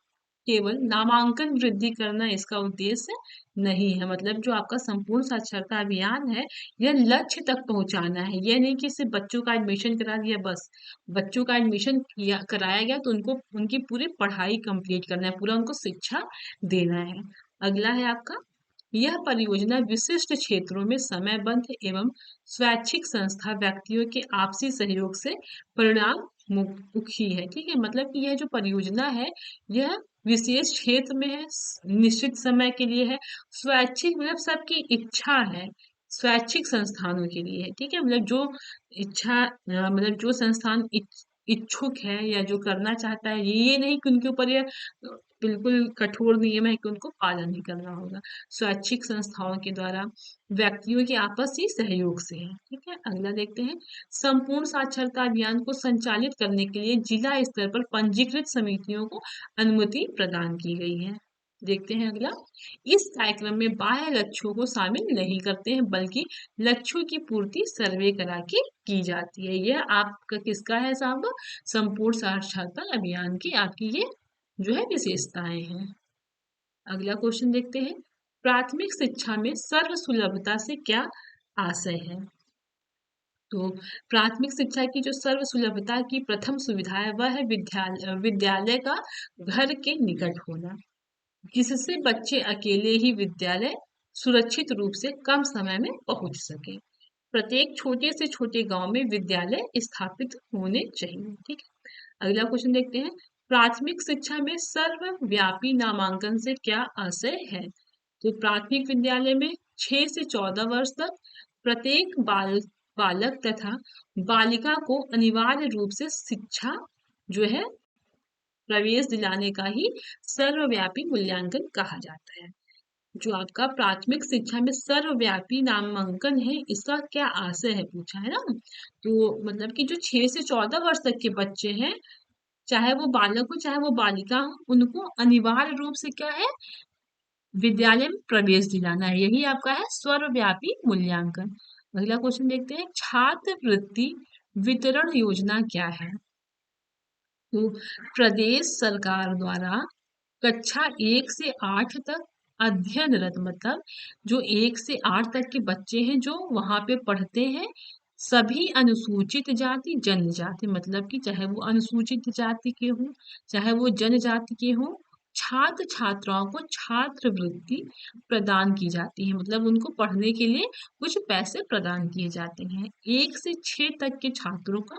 केवल नामांकन वृद्धि करना इसका उद्देश्य नहीं है। मतलब जो आपका संपूर्ण साक्षरता अभियान है यह लक्ष्य तक पहुंचाना है। यह नहीं कि सिर्फ बच्चों का एडमिशन करा दिया बस, बच्चों का एडमिशन किया कराया गया तो उनको उनकी पूरी पढ़ाई कंप्लीट करना है, पूरा उनको शिक्षा देना है। अगला है आपका यह परियोजना विशिष्ट क्षेत्रों में समयबद्ध एवं स्वैच्छिक संस्था व्यक्तियों के आपसी सहयोग से परिणाम मुखी है। ठीक है। मतलब कि यह जो परियोजना है यह विशेष क्षेत्र में है, निश्चित समय के लिए है, स्वैच्छिक मतलब सबकी इच्छा है, स्वैच्छिक संस्थानों के लिए है। ठीक है। मतलब जो इच्छा मतलब जो संस्थान इच्छुक है या जो करना चाहता है, ये नहीं कि उनके ऊपर यह बिल्कुल कठोर नियम है कि उनको पालन ही करना होगा। स्वैच्छिक संस्थाओं के द्वारा व्यक्तियों के आपसी सहयोग से है। ठीक है। अगला देखते हैं। संपूर्ण साक्षरता अभियान को संचालित करने के लिए जिला स्तर पर पंजीकृत समितियों को अनुमति प्रदान की गई है। देखते हैं अगला। इस कार्यक्रम में बाह्य लक्ष्यों को शामिल नहीं करते हैं बल्कि लक्ष्यों की पूर्ति सर्वे करा के की जाती है। यह आपका किसका है साहब? संपूर्ण साक्षरता अभियान की आपकी ये जो है विशेषताएं हैं। अगला क्वेश्चन देखते हैं। प्राथमिक शिक्षा में सर्व सुलभता से क्या आशय है? तो प्राथमिक शिक्षा की जो सर्व सुलभता की प्रथम सुविधा है वह है विद्यालय का घर के निकट होना, जिससे बच्चे अकेले ही विद्यालय सुरक्षित रूप से कम समय में पहुंच सके। प्रत्येक छोटे से छोटे गांव में विद्यालय स्थापित होने चाहिए। ठीक है। अगला क्वेश्चन देखते हैं। प्राथमिक शिक्षा में सर्वव्यापी नामांकन से क्या आशय है? तो प्राथमिक विद्यालय में 6 से 14 वर्ष तक प्रत्येक बालक तथा बालिका को अनिवार्य रूप से शिक्षा जो है प्रवेश दिलाने का ही सर्वव्यापी मूल्यांकन कहा जाता है। जो आपका प्राथमिक शिक्षा में सर्वव्यापी नामांकन है इसका क्या आशय है पूछा है ना। तो मतलब कि जो 6 से 14 वर्ष तक के बच्चे हैं, चाहे वो बालक हो चाहे वो बालिका हो, उनको अनिवार्य रूप से क्या है विद्यालय में प्रवेश दिलाना है। यही आपका है सर्वव्यापी मूल्यांकन। अगला क्वेश्चन देखते हैं। छात्रवृत्ति वितरण योजना क्या है? तो प्रदेश सरकार द्वारा कक्षा 1 से 8 तक अध्ययनरत, मतलब जो 1 से 8 तक के बच्चे हैं जो वहां पे पढ़ते हैं, सभी अनुसूचित जाति जनजाति, मतलब कि चाहे वो अनुसूचित जाति के हों चाहे वो जनजाति के हों, छात्र छात्राओं को छात्रवृत्ति प्रदान की जाती है। मतलब उनको पढ़ने के लिए कुछ पैसे प्रदान किए जाते हैं। 1 से 6 तक के छात्रों का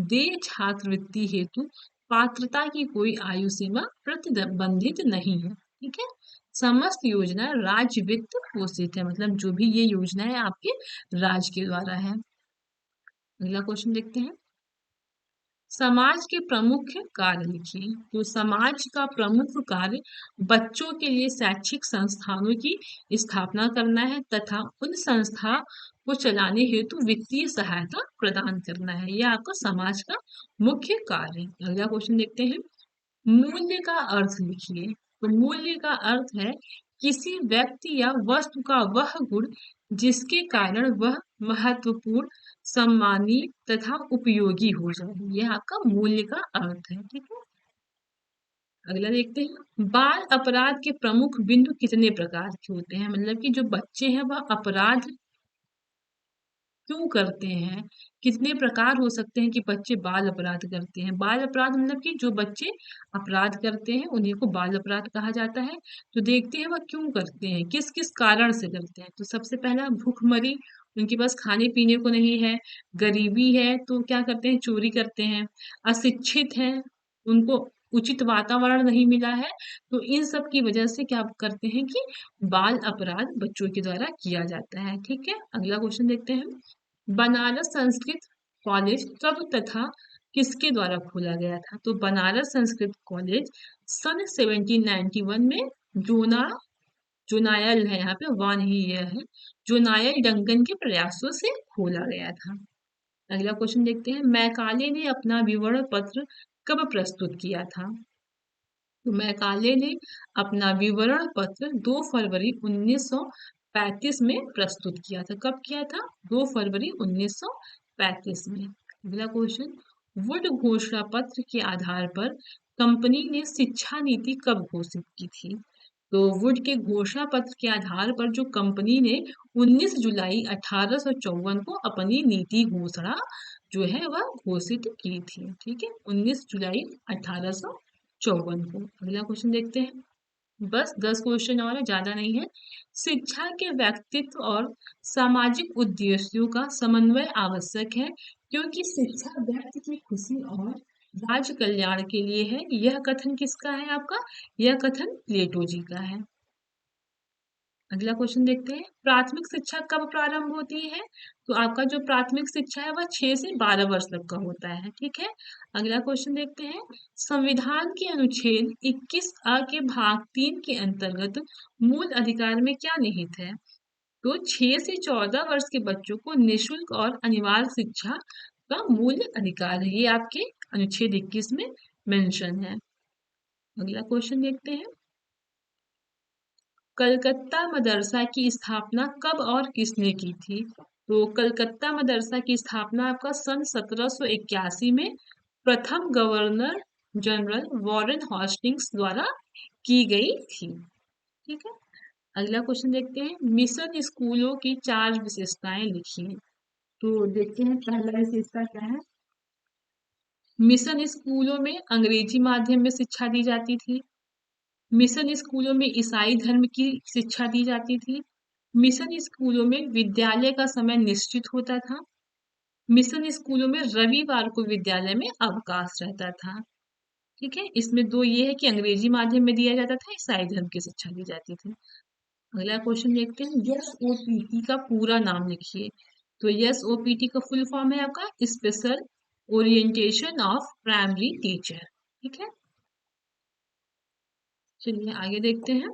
देय छात्रवृत्ति हेतु पात्रता की कोई आयु सीमा प्रतिबंधित नहीं है। ठीक है। समस्त योजना राज्य वित्त पोषित है, मतलब जो भी ये योजना है आपके राज्य के द्वारा है। अगला क्वेश्चन देखते हैं। समाज के प्रमुख कार्य लिखिए। तो समाज का प्रमुख कार्य बच्चों के लिए शैक्षिक संस्थानों की स्थापना करना है तथा उन संस्था को चलाने हेतु वित्तीय सहायता प्रदान करना है। यह आपका समाज का मुख्य कार्य है। अगला क्वेश्चन देखते हैं। मूल्य का अर्थ लिखिए। तो मूल्य का अर्थ है किसी व्यक्ति या वस्तु का वह गुण जिसके कारण वह महत्वपूर्ण, सम्मानीय तथा उपयोगी हो जाए। यह आपका मूल्य का अर्थ है। ठीक है। अगला देखते हैं। बाल अपराध के प्रमुख बिंदु कितने प्रकार के होते हैं? मतलब कि जो बच्चे हैं वह अपराध क्यों करते हैं? कितने प्रकार हो सकते हैं कि बच्चे बाल अपराध करते हैं? बाल अपराध मतलब कि जो बच्चे अपराध करते हैं उन्हीं को बाल अपराध कहा जाता है। तो देखते हैं वह क्यों करते हैं, किस किस कारण से करते हैं। तो सबसे पहला भूखमरी, उनके पास खाने पीने को नहीं है। गरीबी है तो क्या करते हैं, चोरी करते हैं। अशिक्षित है, उनको उचित वातावरण नहीं मिला है। तो इन सब की वजह से क्या करते हैं कि बाल अपराध बच्चों के द्वारा किया जाता है। ठीक है। अगला क्वेश्चन देखते हैं। बनारस संस्कृत कॉलेज कब तथा किसके द्वारा खोला गया था? तो बनारस संस्कृत कॉलेज सन 1791 में जोना जोनायल है, यहाँ पे वन ही यह है, जोनायल डंकन के प्रयासों से खोला गया था। अगला क्वेश्चन देखते हैं। मैकाले ने अपना विवरण पत्र कब प्रस्तुत किया था? तो मैकाले ने अपना विवरण पत्र 2 फरवरी 1935 में प्रस्तुत किया था। कब किया था? 2 फरवरी 1935 में। अगला क्वेश्चन। वुड घोषणा पत्र के आधार पर कंपनी ने शिक्षा नीति कब घोषित की थी? तो वुड के घोषणा पत्र के आधार पर जो कंपनी ने 19 जुलाई 1854 को अपनी नीति घोषणा जो है वह घोषित की थी। ठीक है, 19 जुलाई 1854 को। अगला क्वेश्चन देखते हैं। बस 10 क्वेश्चन और है, ज्यादा नहीं है। शिक्षा के व्यक्तित्व और सामाजिक उद्देश्यों का समन्वय आवश्यक है क्योंकि शिक्षा व्यक्ति की खुशी और राज्य कल्याण के लिए है। यह कथन किसका है आपका? यह कथन प्लेटो जी का है। अगला क्वेश्चन देखते हैं। प्राथमिक शिक्षा कब प्रारंभ होती है? तो आपका जो प्राथमिक शिक्षा है वह 6 से 12 वर्ष तक का होता है। ठीक है। अगला क्वेश्चन देखते हैं। संविधान के अनुच्छेद 21 अ के भाग 3 के अंतर्गत मूल अधिकार में क्या निहित है? तो 6 से 14 वर्ष के बच्चों को निशुल्क और अनिवार्य शिक्षा का मूल अधिकार है। ये आपके अनुच्छेद 21 में मेंशन है। अगला क्वेश्चन देखते हैं। कलकत्ता मदरसा की स्थापना कब और किसने की थी? तो कलकत्ता मदरसा की स्थापना आपका सन 1781 में प्रथम गवर्नर जनरल वॉरेन हॉस्टिंग्स द्वारा की गई थी। ठीक है। अगला क्वेश्चन देखते हैं। मिशन स्कूलों की 4 विशेषताएं लिखिए। तो देखते हैं पहला विशेषता क्या है। मिशन स्कूलों में अंग्रेजी माध्यम में शिक्षा दी जाती थी। मिशन स्कूलों में ईसाई धर्म की शिक्षा दी जाती थी। मिशन स्कूलों में विद्यालय का समय निश्चित होता था। मिशन स्कूलों में रविवार को विद्यालय में अवकाश रहता था। ठीक है। इसमें दो ये है कि अंग्रेजी माध्यम में दिया जाता था, ईसाई धर्म की शिक्षा दी जाती थी। अगला क्वेश्चन देखते हैं। एसओपीटी का पूरा नाम लिखिए। तो एसओपीटी का फुल फॉर्म है आपका special orientation of primary teacher. ठीक है। चलिए आगे देखते हैं।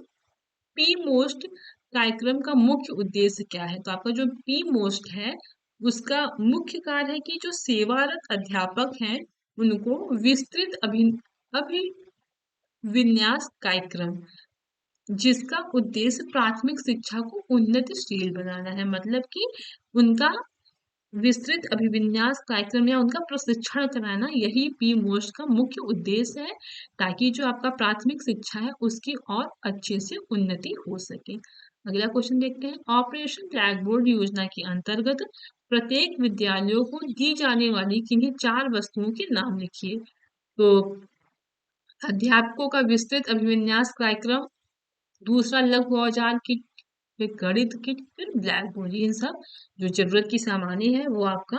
पी मोस्ट कार्यक्रम का मुख्य उद्देश्य क्या है? तो आपका जो पी मोस्ट है उसका मुख्य कार्य है कि जो सेवारत अध्यापक हैं उनको विस्तृत अभिविन्यास कार्यक्रम जिसका उद्देश्य प्राथमिक शिक्षा को उन्नतिशील बनाना है। मतलब कि उनका विस्तृत अभिविन्यास कार्यक्रम या उनका प्रशिक्षण कराना, यही पी मोस्ट का मुख्य उद्देश्य है ताकि जो आपका प्राथमिक शिक्षा है उसकी और अच्छे से उन्नति हो सके। अगला क्वेश्चन देखते हैं। ऑपरेशन ब्लैक बोर्ड योजना के अंतर्गत प्रत्येक विद्यालयों को दी जाने वाली किन्हीं 4 वस्तुओं के नाम लिखिए। तो अध्यापकों का विस्तृत अभिविन्यास कार्यक्रम, दूसरा लघु औजार किट, फिर गणित किट, फिर ब्लैक बोर्ड। इन सब जो जरूरत की सामानें है वो आपका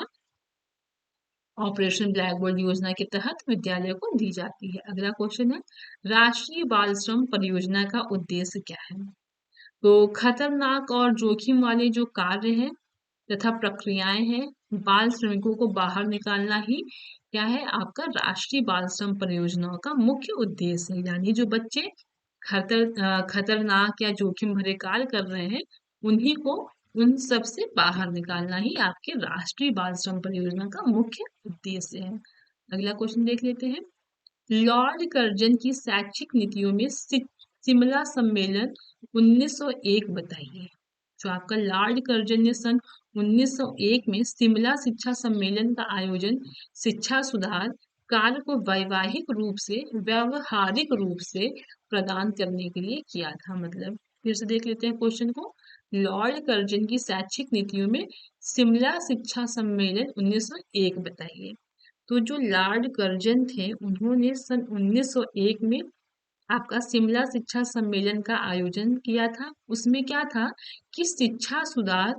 ऑपरेशन ब्लैक बोर्ड योजना के तहत विद्यालय को दी जाती है। अगला क्वेश्चन है। राष्ट्रीय बाल श्रम परियोजना का उद्देश्य क्या है? तो खतरनाक और जोखिम वाले जो कार्य हैं तथा प्रक्रियाएं हैं, बाल श्रमिकों को बाहर निकालना ही क्या है आपका राष्ट्रीय बाल श्रम परियोजनाओं का मुख्य उद्देश्य है। यानी जो बच्चे खतरनाक या जोखिम भरे कार्य कर रहे हैं उन्हीं को उन सब से बाहर निकालना ही आपके राष्ट्रीय बाल श्रम परियोजना का मुख्य उद्देश्य है। अगला क्वेश्चन देख लेते हैं। लॉर्ड कर्जन की शैक्षिक नीतियों में शिमला सम्मेलन 1901 बताइए। जो आपका लॉर्ड कर्जन ने सन 1901 में शिमला शिक्षा सम्मेलन का आयोजन शिक्षा सुधार कार्य को व्यावहारिक रूप से प्रदान करने के लिए किया था। मतलब फिर से देख लेते हैं क्वेश्चन को। लॉर्ड कर्जन की शैक्षिक नीतियों में शिमला शिक्षा सम्मेलन 1901 बताइए। तो जो लॉर्ड कर्जन थे उन्होंने सन 1901 में आपका शिमला शिक्षा सम्मेलन का आयोजन किया था। उसमें क्या था कि शिक्षा सुधार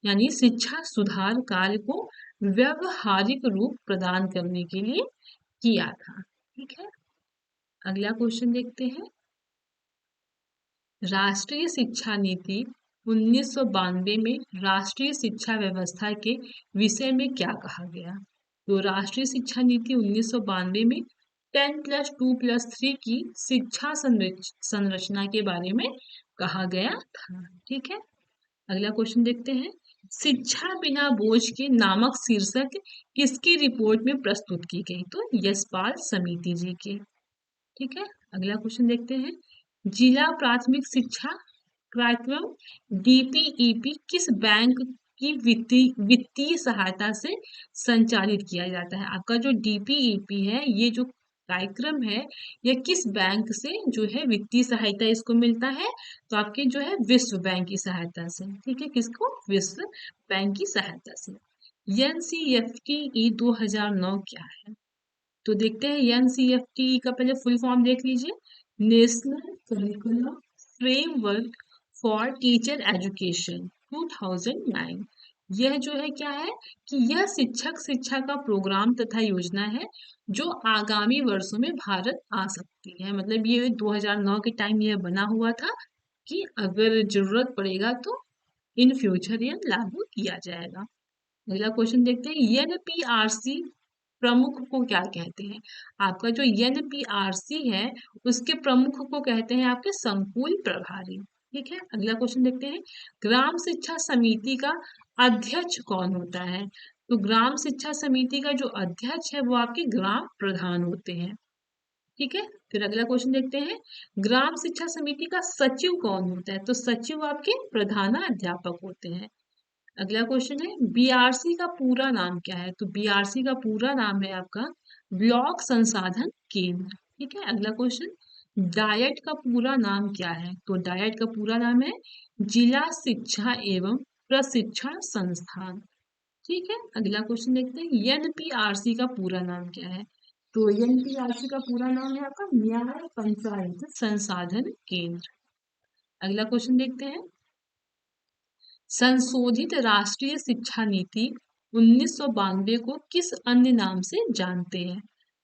यानी शिक्षा सुधार कार्य को व्यवहारिक रूप प्रदान करने के लिए किया था। ठीक है, अगला क्वेश्चन देखते हैं। राष्ट्रीय शिक्षा नीति 1992 में राष्ट्रीय शिक्षा व्यवस्था के विषय में क्या कहा गया। तो राष्ट्रीय शिक्षा नीति 1992 में 10+2+3 की शिक्षा संरचना के बारे में कहा गया था। ठीक है, अगला क्वेश्चन देखते हैं। शिक्षा बिना बोझ के नामक शीर्षक किसकी रिपोर्ट में प्रस्तुत की गई। तो यशपाल समिति जी के। ठीक है, अगला क्वेश्चन देखते हैं। जिला प्राथमिक शिक्षा कार्यक्रम डीपीईपी किस बैंक की वित्तीय सहायता से संचालित किया जाता है। आपका जो डीपीईपी है ये जो कार्यक्रम है यह किस बैंक से जो है वित्तीय सहायता इसको मिलता है। तो आपके जो है विश्व बैंक की सहायता से। ठीक है, किसको, विश्व बैंक की सहायता से। एनसीईएफटी 2009 क्या है। तो देखते हैं एनसीईएफटी का पहले फुल फॉर्म देख लीजिए। National curriculum framework for teacher education 2009। यह जो है क्या है कि यह शिक्षक शिक्षा का प्रोग्राम तथा योजना है जो आगामी वर्षों में भारत आ सकती है। मतलब ये 2009 के टाइम यह बना हुआ था कि अगर जरूरत पड़ेगा तो इन फ्यूचर यह लागू किया जाएगा। अगला क्वेश्चन देखते हैं। एनपीआरसी प्रमुख को क्या कहते हैं। आपका जो एनपीआरसी है उसके प्रमुख को कहते हैं आपके संकुल प्रभारी। ठीक है, अगला क्वेश्चन देखते हैं। ग्राम शिक्षा समिति का अध्यक्ष कौन होता है। तो ग्राम शिक्षा समिति का जो अध्यक्ष है वो आपके ग्राम प्रधान होते हैं। ठीक है, फिर अगला क्वेश्चन देखते हैं। ग्राम शिक्षा समिति का सचिव कौन होता है। तो सचिव आपके प्रधानाध्यापक होते हैं। अगला क्वेश्चन है बीआरसी का पूरा नाम क्या है। तो बीआरसी का पूरा नाम है आपका ब्लॉक संसाधन केंद्र। ठीक है, अगला क्वेश्चन। डायट का पूरा नाम क्या है। तो डायट का पूरा नाम है जिला शिक्षा एवं प्रशिक्षण संस्थान। ठीक है, अगला क्वेश्चन देखते हैं। एनपीआरसी का पूरा नाम क्या है। तो एनपीआरसी का पूरा नाम है आपका न्याय पंचायत संसाधन केंद्र। अगला क्वेश्चन देखते हैं। संशोधित राष्ट्रीय शिक्षा नीति 1992 को किस अन्य नाम से जानते हैं।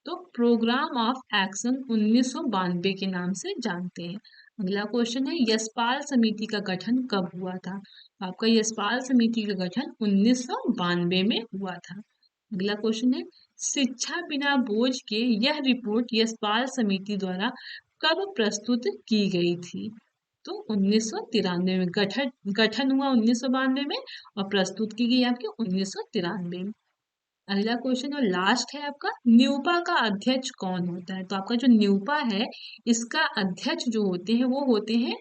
तो प्रोग्राम ऑफ एक्शन 1992 के नाम से जानते हैं। अगला क्वेश्चन है यशपाल समिति का गठन कब हुआ था। आपका यशपाल समिति का गठन 1992 में हुआ था। अगला क्वेश्चन है शिक्षा बिना बोझ के यह रिपोर्ट यशपाल समिति द्वारा कब प्रस्तुत की गई थी। तो 1993 में गठन हुआ 1992 में और प्रस्तुत की गई आपकी 1993 में। अगला क्वेश्चन और लास्ट है आपका न्यूपा का अध्यक्ष कौन होता है। तो आपका जो न्यूपा है इसका अध्यक्ष जो होते हैं वो होते हैं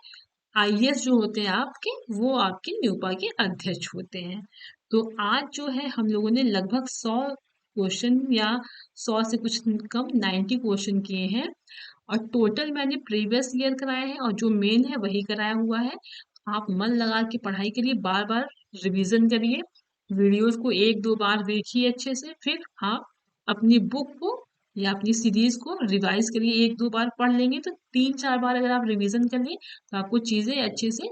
आईएएस जो होते हैं आपके, वो आपके न्यूपा के अध्यक्ष होते हैं। तो आज जो है हम लोगों ने लगभग 100 क्वेश्चन या 100 से कुछ कम 90 क्वेश्चन किए हैं और टोटल मैंने प्रीवियस ईयर कराए हैं और जो मेन है वही कराया हुआ है। आप मन लगा के पढ़ाई करिए, बार बार रिवीजन करिए, वीडियोस को 1-2 बार देखिए अच्छे से, फिर आप अपनी बुक को या अपनी सीरीज को रिवाइज करिए। 1-2 बार पढ़ लेंगे तो 3-4 बार अगर आप रिवीजन कर लिए तो आपको चीजें अच्छे से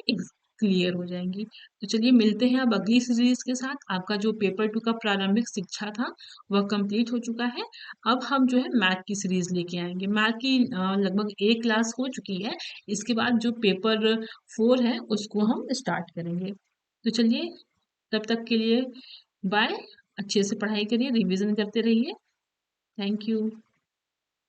क्लियर हो जाएंगी। तो चलिए मिलते हैं अब अगली सीरीज के साथ। आपका जो पेपर 2 का प्रारंभिक शिक्षा था वह कंप्लीट हो चुका है। अब हम जो है मैथ की सीरीज लेके आएंगे। मैथ की लगभग एक क्लास हो चुकी है। इसके बाद जो पेपर 4 है उसको हम स्टार्ट करेंगे। तो चलिए तब तक के लिए बाय। अच्छे से पढ़ाई करिए, रिवीजन करते रहिए। Thank you.